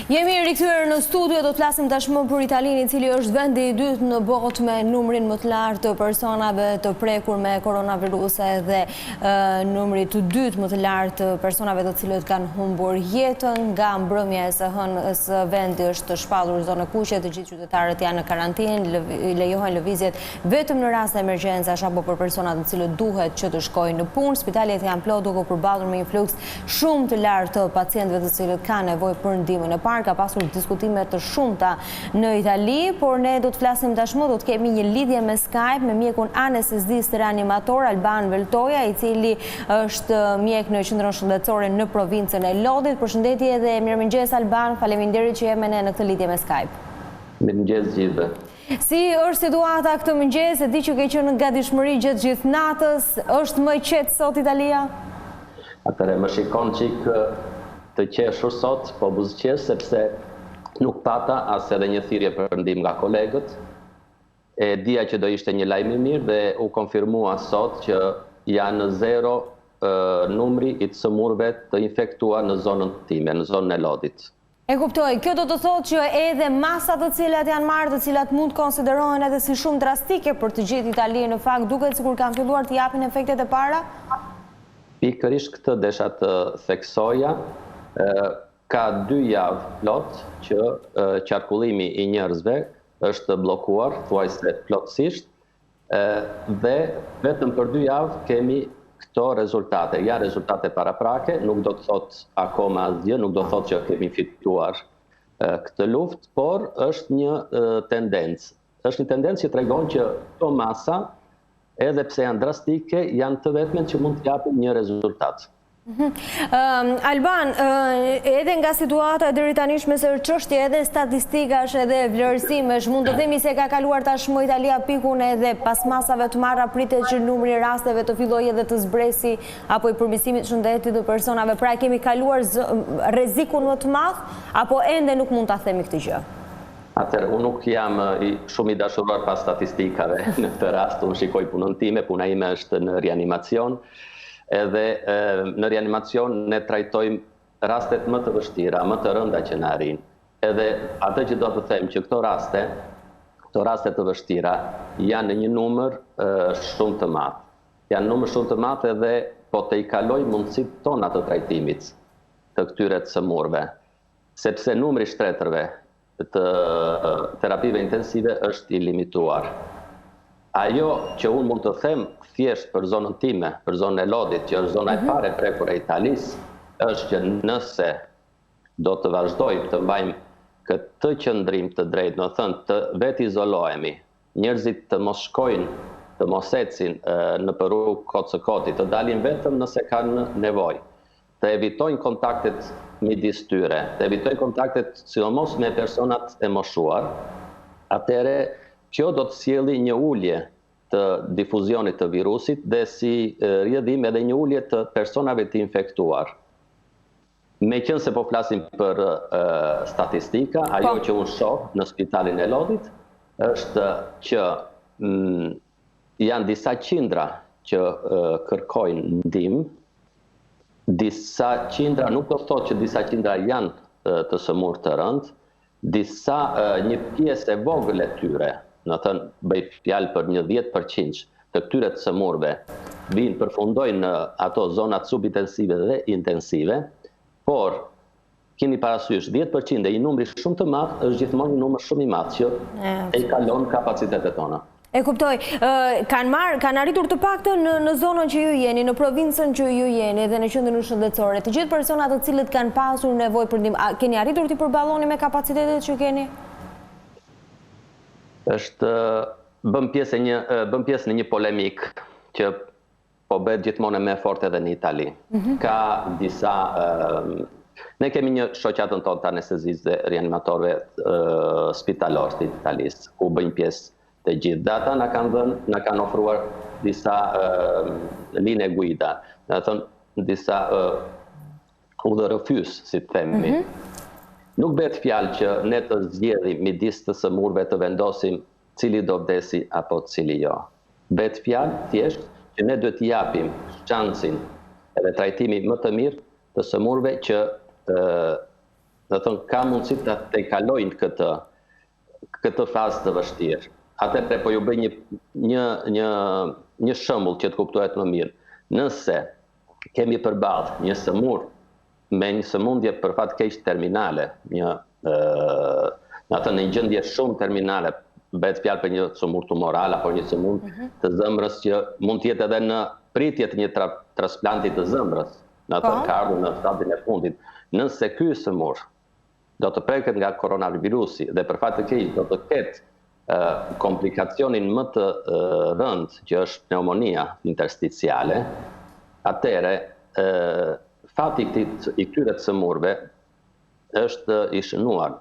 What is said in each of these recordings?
Jemi rikthyer në studio, do të flasim tashmë për Italinë, i cili është vendi i dytë në botë me numrin më të lartë të personave të prekur me koronaviruse dhe numri të dytë më të lartë të personave të cilët kanë humbur jetën. Nga mbrëmja e së hënës vendi është shpallur zonë kuqe, të gjithë qytetarët janë në karantinë, lejohen lëvizjet vetëm në rast emergjencash apo për personat të cilët duhet që të shkojnë në punë. Spitalet janë plot duke përballur me një fluks shumë të lartë të pacientëve të cilët kanë nevojë për ndihmën e parë. Ka pasur diskutime të shumta në Itali, por ne do të flasim tashmë, do të kemi një lidhje me Skype me mjekun anestezist reanimator Alban Veltoja, i cili është mjek në qendrën shëndetësore në provincën e Lodhit. Përshëndetje dhe mirëmëngjes Alban, faleminderit që jemi ne në këtë lidhje me Skype. Mirëmëngjes gjithëve. Si është situata këtë mëngjes? E di që ke qenë në gatishmëri gjithë natës, është më qetë sot Italia? Atëre, më shikon qik të qeshur sot, po buzëqesh, sepse nuk pata as edhe një thirrje për ndihmë nga kolegët. E dija që do ishte një lajm i mirë dhe u konfirmua sot që janë 0 numri i të sëmurëve të infektuar në zonën time, në zonën e Lodhit. E kuptoj, kjo do të thotë që edhe masat të cilat janë marrë, të cilat mund të konsiderohen edhe si shumë drastike për të gjithë Italinë, në fakt duket sikur kanë filluar të japin efektet e para? Pikërisht këtë desha të theksoja, ka 2 javë plot që qarkullimi i njerëzve është bllokuar, thuajse plotësisht, dhe vetëm për 2 javë kemi këto rezultate. Ja rezultate paraprake, nuk do të thotë akoma asgjë, nuk do të thotë që kemi fituar këtë luftë, por është një tendencë. Është një tendencë që tregon që këto masa, edhe pse janë drastike, janë të vetmen që mund të japin një rezultat. Alban, edhe nga situata deri tani me çështje edhe statistikash edhe vlerësimesh, mund të themi se ka kaluar tashmë Italia pikun edhe pas masave të marra, pritet që numri i rasteve të fillojë edhe të zbresi apo i përmirësimit të shëndetit të personave. Pra kemi kaluar rrezikun më të madh apo ende nuk mund ta themi këtë gjë? Atëherë, unë nuk jam shumë i dashuruar pas statistikave në këtë rast, unë shikoj punën time, puna ime është në reanimacion. Edhe në reanimacion ne trajtojmë rastet më të vështira, më të rënda që na arrin. Edhe atë që do të them që këto raste të vështira janë në një numër shumë të madh. Janë numër shumë të madh edhe po të i kaloj mundësitë tona të trajtimit të këtyre të sëmurëve, sepse numri i shtetërve të terapive intensive është i limituar. Ajo që unë mund të them thjesht për zonën time, për zonën e Lodhit, që është zona e parë e prekur e Italisë, është që nëse do të vazhdojmë të mbajmë këtë qëndrim të drejtë, do të thënë të vetë izolohemi, njerëzit të mos shkojnë, të mos ecin në rrugë kot së kotit, të dalin vetëm nëse kanë nevojë, të evitojnë kontaktet midis tyre, të evitojnë kontaktet sidomos me personat e moshuar, atëherë kjo do të sjellë një ulje të difuzionit të virusit dhe si rrjedhim edhe një ulje të personave të infektuar. Meqense po flasim për statistika, ajo që unë shoh në spitalin e Lodhit është që janë disa qindra që kërkojnë ndihmë. Disa qindra, nuk do të thotë që disa qindra janë të sëmurë të rëndë, një pjesë e vogël e tyre, në thënë bëj fjalë për një 10% të këtyre të sëmurëve, përfundojnë në ato zonat subintensive dhe intensive, por keni parasysh 10% e i numri shumë të madh është gjithmonë një numër shumë i madh që e kalon kapacitetet tona. E kuptoj, kanë arritur të paktën në zonën që ju jeni, në provincën që ju jeni dhe në qendrën shëndetësore, të gjithë personat të cilët kanë pasur nevojë për ndihmë, keni arritur të përballoni me kapacitetet që keni? Bëm pjesë në një polemik që po bëhet gjithmonë me fort edhe në Itali. Ka disa... Ne kemi një shoqatën tonë të anestezistë dhe reanimatorëve spitalorë të Italisë, ku bëjnë pjesë të gjithë. Dhe ata na kanë ofruar disa linee guida, do të thonë disa udhërrëfys, si të themi. Nuk bëhet fjalë që ne të zgjedhim midis të sëmurëve të vendosim cili do vdesi apo cili jo. Bëhet fjalë thjesht që ne duhet t'i japim shansin edhe trajtimin më të mirë të sëmurëve që dhe thënë ka mundësi të kalojnë këtë fazë të vështirë. Atëherë po ju bëj një shembull që të kuptohet më mirë. Nëse kemi përballë një sëmurë me një sëmundje për fat keq terminale, në një gjendje shumë terminale, bëhet fjalë për një sëmurë tumorale apo një sëmundje të zemrës që mund të jetë edhe në pritje të një transplanti të zemrës, në atë ka ardhur në stadin e fundit. Nëse ky sëmurë do të preket nga koronavirusi dhe për fat të keq do të ketë komplikacionin më të rënd që është pneumonia intersticiale, atëre fati i këtyre të sëmurëve është i shënuar.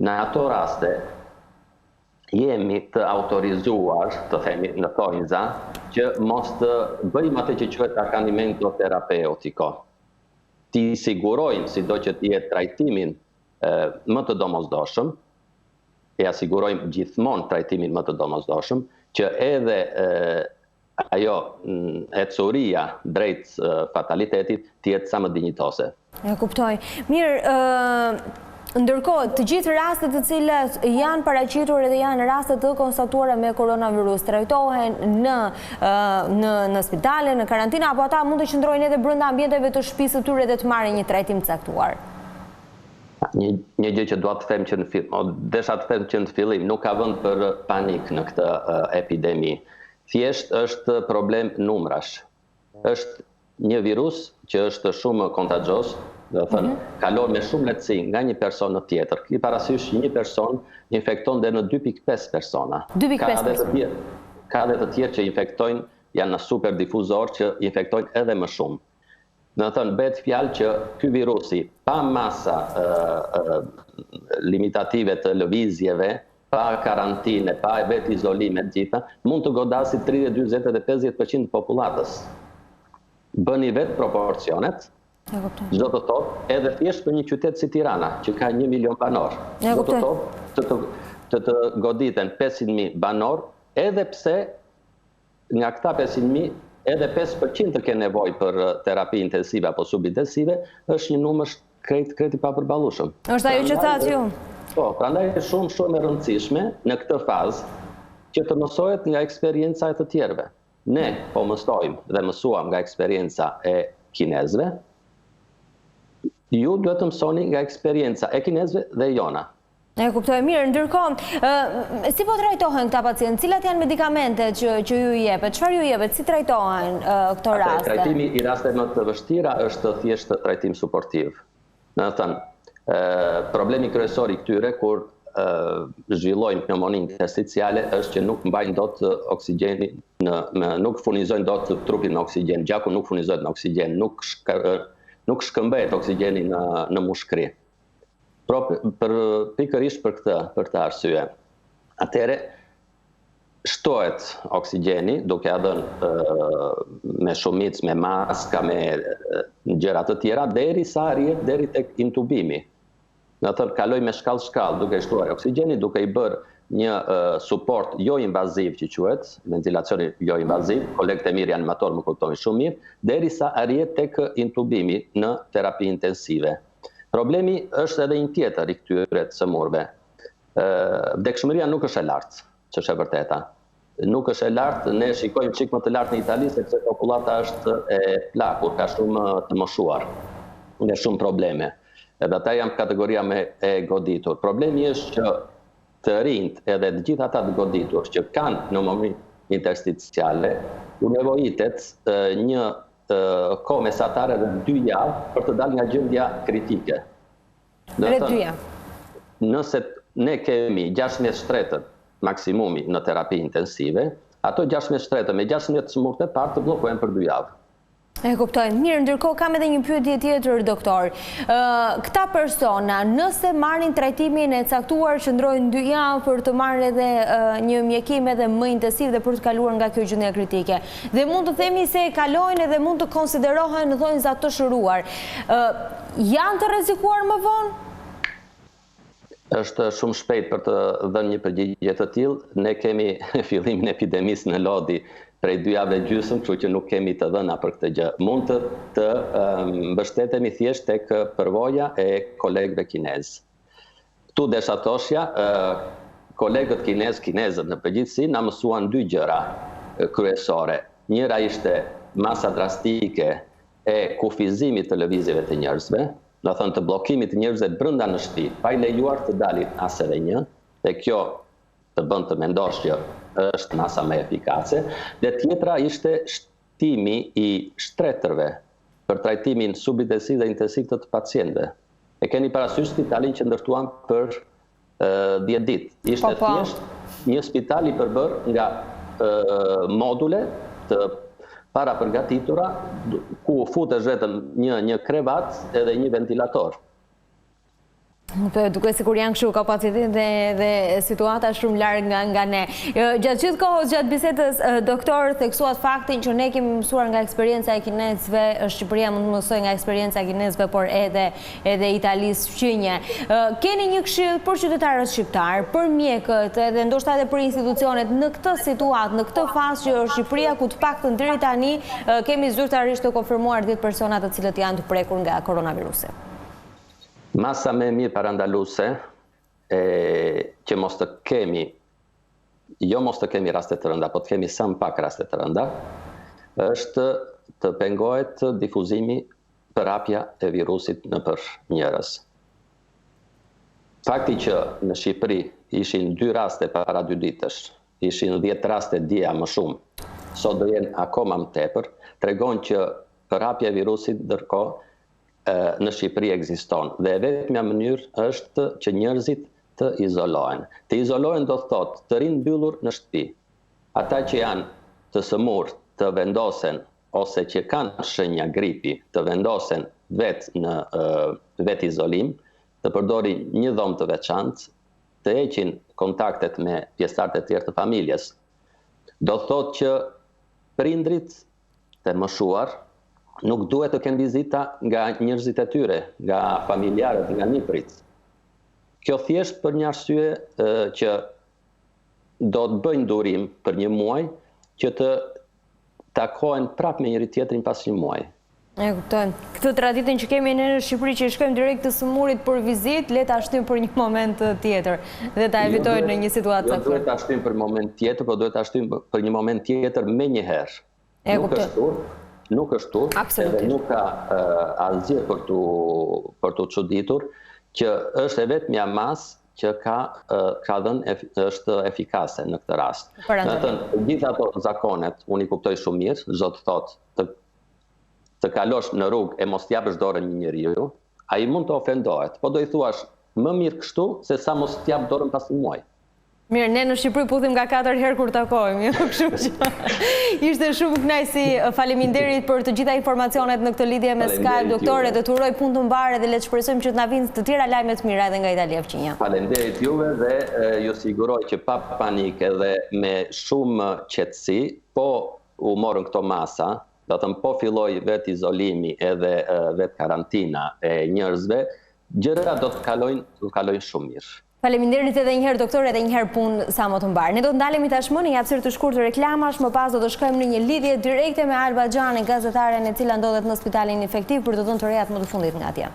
Në ato raste jemi të autorizuar, të themi në thonjza, që mos të bëjmë atë që quhet accanimento terapeutico. Ti sigurojmë sido që të jetë trajtimin më të domosdoshëm, e asigurojmë gjithmonë trajtimin më të domosdoshëm, që edhe ajo ecuria drejt fatalitetit të jetë sa më dinjitose. E kuptoj. Mirë, ndërkohë, të gjithë rastet të cilat janë paraqitur edhe janë rastet të konstatuara me koronavirus, trajtohen në spitale, në karantinë, apo ata mund të qëndrojnë edhe brenda ambienteve të shtëpisë së tyre dhe të marrin një trajtim të caktuar? Një gjë që desha të them që në fillim, nuk ka vend për panik në këtë epidemi. Thjesht është problem numrash. Është një virus që është shumë kontagjos, do të thënë, kalon me shumë lehtësi nga një person në tjetër. Ki parasysh një person infekton deri në 2.5 persona. 2.5 persona. Ka edhe të tjerë që infektojnë, janë në superdifuzor që infektojnë edhe më shumë. Do të thënë, bëhet fjalë që ky virusi, pa masa limitative të lëvizjeve, pa karantinë, pa vetë izolime të gjitha, mund të godasi 30, 40 dhe 50% të popullatës. Bëni vetë proporcionet, çdo të thotë edhe thjesht për një qytet si Tirana, që ka 1 milion banor. Do të thotë të goditen 500.000 banor, edhe pse nga këta 500.000 edhe 5% të ke nevojë për terapi intensive apo subintensive, është një numër krejt i papërballueshëm. Është ajo që thatë ju. Po, prandaj është shumë e rëndësishme në këtë fazë që të mësohet nga eksperjenca e të tjerëve. Ne po mësojmë dhe mësuam nga eksperjenca e kinezëve. Ju duhet të mësoni nga eksperjenca e kinezëve dhe jona. E kuptoj mirë, ndërkohë, si po trajtohen këta pacientë? Cilat janë medikamentet që ju jepet? Çfarë ju jepet? Si trajtohen këto raste? Trajtimi i rasteve më të vështira është thjesht trajtim suportiv. Do të thënë, problemi kryesor i këtyre kur zhvillojnë pneumoninë intersticiale është që nuk mbajnë dot oksigjenin, nuk furnizojnë dot trupin me oksigjen, gjaku nuk furnizohet me oksigjen, nuk shkëmbehet oksigjeni në mushkëri. Pikërisht për këtë arsye. Atëherë shtohet oksigjeni duke ia dhënë me shumicë, me maska, me gjëra të tjera derisa arrihet deri tek intubimi. Do të thotë kaloj me shkallë duke shtuar oksigjeni, duke i bërë një suport jo invaziv që quhet, ventilacioni jo invaziv, kolegët e mirë animator më kuptojnë shumë mirë, derisa arrihet tek intubimi në terapi intensive. Problemi është edhe një tjetër i këtyre të sëmurëve. Vdekshmëria nuk është e lartë, që është e vërteta. Nuk është e lartë, ne shikojmë çik më të lartë në Itali, sepse popullata është e plakur, ka shumë të moshuar, nga shumë probleme. Edhe ata janë kategoria me e goditur. Problemi është që të rinjt edhe të gjithë ata të goditur që kanë pneumoni intersticiale, u nevojitet një kohë mesatare dhe 2 javë për të dalë nga gjendja kritike. Nëse ne kemi 16 shtretët maksimumi në terapi intensive, ato 16 shtretët me 16 sëmurët e parë të bllokohen për 2 javë. E kuptoj. Mirë, ndërkohë kam edhe një pyetje tjetër, doktor. Këta persona, nëse marrin trajtimin e caktuar, qëndrojnë 2 javë për të marrë edhe një mjekim edhe më intensiv dhe për të kaluar nga kjo gjendje kritike. Dhe mund të themi se kalojnë edhe mund të konsiderohen në thonjza të shëruar. Janë të rrezikuar më vonë? Është shumë shpejt për të dhënë një përgjigje të tillë. Ne kemi fillimin e epidemisë në Lodi prej 2 javëve gjysmë, kështu që nuk kemi të dhëna për këtë gjë. Mund të mbështetemi thjesht tek përvoja e kolegëve kinezë. Tu desha thoshja, kolegët kinezët në përgjithësi na mësuan 2 gjëra kryesore. Njëra ishte masa drastike e kufizimit të lëvizjeve të njerëzve, do thënë të bllokimit të njerëzve brenda në shtëpi, pa i lejuar të dalin as edhe një, dhe kjo të bën të mendosh që është masa më efikase, dhe tjetra ishte shtimi i shtretërve për trajtimin subintensiv dhe intensiv të pacientëve. E keni parasysh spitalin që ndërtuam për 10 ditë. Ishte thjesht një spital i përbërë nga module të para përgatitura, ku futesh vetëm një krevat edhe një ventilator. Duke sikur janë kështu kapacitet dhe situata shumë larg nga ne. Gjatë gjithë kohës, gjatë bisedës, doktor, theksuat faktin që ne kemi mësuar nga eksperienca e kinezëve, Shqipëria mund të mësojë nga eksperienca e kinezëve, por edhe Italisë fqinje. Keni një këshill për qytetarët shqiptar, për mjekët, edhe ndoshta edhe për institucionet në këtë situatë, në këtë fazë që Shqipëria, ku të paktën deri tani kemi zyrtarisht të konfirmuar 10 persona të cilët janë të prekur nga koronavirusi. Masa me mirë parandaluese që mos të kemi, jo mos të kemi raste të rënda, po të kemi sa më pak raste të rënda, është të pengohet difuzimi përhapja e virusit nëpër njerëz. Fakti që në Shqipëri ishin 2 raste para 2 ditësh, ishin 10 raste dje më shumë, sot do jenë akoma më tepër, tregon që përhapja e virusit ndërkohë në Shqipëri ekziston. Dhe vetmja mënyrë është që njerëzit të izolohen. Të izolohen do thotë të rinë mbyllur në shtëpi. Ata që janë të sëmurë të vendosen, ose që kanë shenja gripi, të vendosen vetë në vetë izolim, të përdorin një dhomë të veçantë, të heqin kontaktet me pjesëtarët e tjerë të familjes. Do thotë që prindrit të moshuar nuk duhet të kenë vizita nga njerëzit e tyre, nga familjarët, nga niprit. Kjo thjesht për një arsye që do të bëjnë durim për një muaj që të takohen prapë me njëri tjetrin pas një muaji. E kupton. Këtë traditën që kemi në Shqipëri që shkojmë direkt të sëmurit për vizitë, le ta shtyjmë për një moment tjetër dhe ta evitojmë në një situatë caktuar. Jo duhet ta shtyjmë për një moment tjetër, por duhet ta shtyjmë për një moment tjetër menjëherë. Nuk është edhe nuk ka asgjë për të çuditur që është e vetmja masë që ka dhënë është efikase në këtë rast. Gjithë ato zakonet, unë i kuptoj shumë mirë, çdo të thotë të kalosh në rrugë e mos t'japësh dorën një njeriu, ai mund të ofendohet, po do i thuash më mirë kështu se sa mos t'jap dorën pas një muaji. Mirë, ne në Shqipëri puthim nga 4 herë kur takojmë, jo kështu që ishte shumë kënaqësi. Faleminderit për të gjitha informacionet në këtë lidhje me Skype, doktore, dhe të uroj punë të mbarë dhe le të shpresojmë që të na vinë të tjera lajme të mira edhe nga Italia fqinja. Faleminderit juve dhe ju siguroj që pa panikë dhe me shumë qetësi, po u morën këto masa, do të thënë po filloi vetë izolimi edhe vetë karantina e njerëzve, gjërat do të kalojnë shumë mirë. Faleminderit edhe njëherë doktore dhe njëherë punë sa më të mbarë. Ne do të ndalemi tashmë në një hapësirë të shkurtër reklamash, më pas do të shkojmë në një lidhje direkte me Alba Xhanin, gazetaren e cila ndodhet në spitalin infektiv për të dhënë të rejat më të fundit nga atje.